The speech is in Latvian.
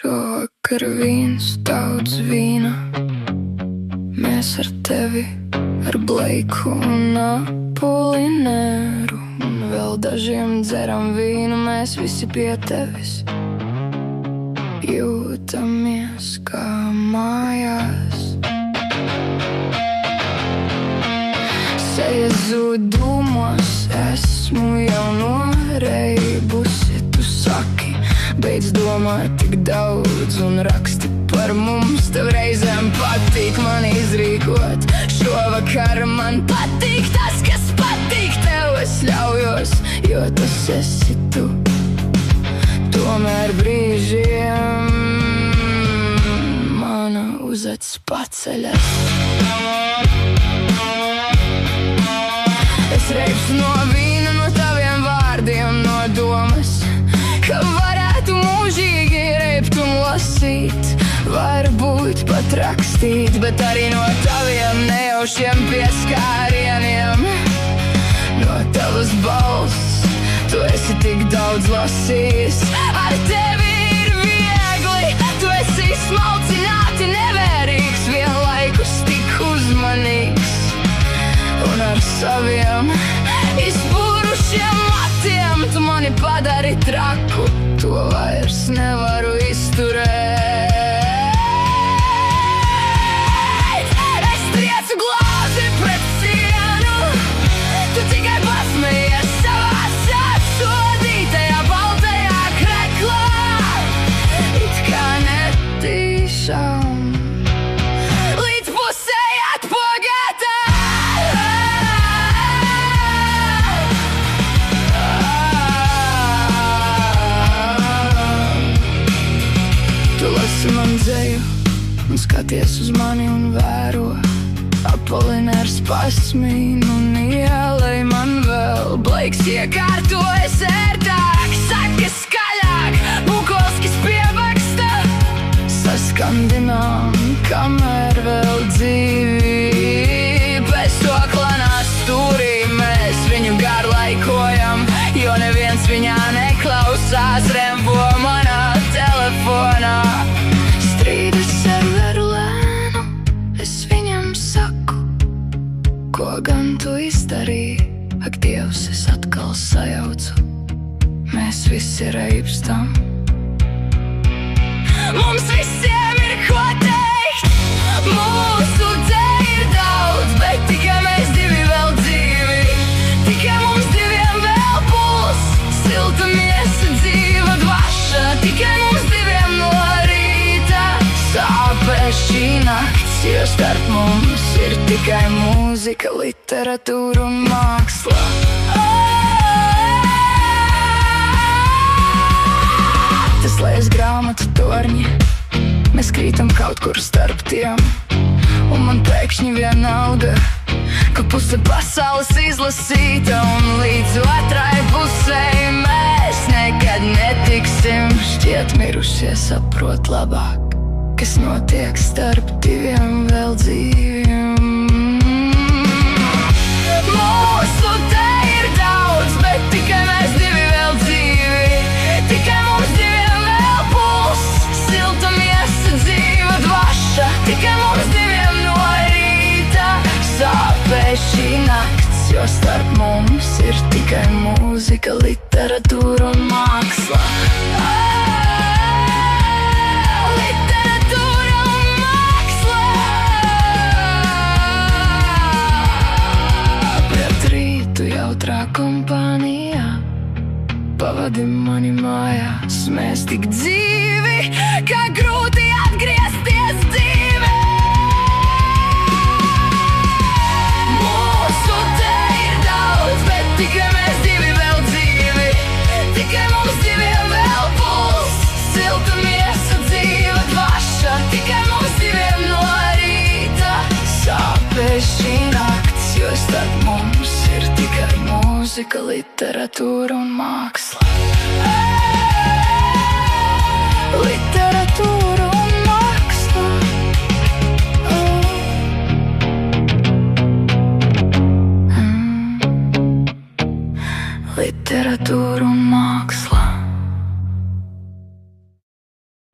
Rokar vīns, daudz vīna. Mēs ar tevi, ar Bleiku un Apolineru. Un vēl dažiem dzeram vīnu, mēs visi pie tevis. Jūtamies kā mājās. Seja zūd dūmos, esmu jau noreibusi. Tu saki, beidz domāt tik daudz un raksti par mums. Tev reizēm patīk man izrīkot. Šovakar man patīk tas, kas patīk tev. Es ļaujos, jo tas esi tu. Tomēr brīžiem mana uzacs paceļas. Es reibstu no vīna, no taviem vārdiem, no domas, ka varētu mūžīgi reibt un lasīt. Varbūt pat rakstīt, bet arī no taviem nejaušiem pieskārieniem. No tavas balss, tu esi tik daudz lasījis. Ar tevi ir viegli, tu esi smalcināti nevērīgs, vienlaikus tik uzmanīgs. Un ar saviem izbūrušiem matiem tu mani padari traku, to vairs nevaru izturēt. Es triecu glāzi pret sienu, tu tikai pasmējies savā sodītajā baltajā kreklā. It kā netīšām līdz pusē atpogētā. Tu lasi man dzeju un skaties uz mani un vēro. Apolinērs pasmīn un ielej man vēl. Bleiks iekārtojas ērtāk, saka skaļāk, Bukovskis piebaksta. Saskandinām, kamēr vēl dzīvi. Bez to klanā stūrī mēs viņu garlaikojam, jo neviens viņā neklausās. Rembo manā telefonā strīdas ar verulēnu. Es viņam saku, ko gan tu izdarīji. Ak, Dievs, es atkal sajaucu, mēs visi reibstam. Mums visiem ir ko teikt, mūsu te ir daudz, bet tikai mēs divi vēl dzīvi. Tikai mums diviem vēl puls, silta miesa, dzīva dvaša. Tikai mums diviem no rīta sāpēs šī nakts, jo starp mums ir tikai mūzika, literatūra un māksla. Tas lēs grāmatu torņi, mēs krītam kaut kur starp tiem. Un man pēkšņi vienalga, ka puse pasaules izlasīta, un līdz otrai pusē mēs nekad netiksim. Šķiet mirušie saprot labāk, kas notiek starp diviem vēl dzīviem. Mūsu te ir daudz, bet tikai mēs divi vēl dzīvi. Tikai mums diviem vēl puls, silta miesa, dzīva dvaša. Tikai mums diviem no rīta sāpēs šī nakts, jo starp mums ir tikai mūzika, literatūra un māksla. Literatūra un māksla. Pret rītu jautrā kompānijā pavadi mani mājās, mēs tik dzīvi, kā grūti atgriezties dzīvē. Mūsu te ir daudz, bet tikai mēs divi vēl dzīvi. Tikai mums diviem vēl puls, silta miesa, dzīva dvaša. Tikai mums diviem no rīta sāpēs šī nakts, jo starp mums ir tikai mūzika, literatūra un māksla.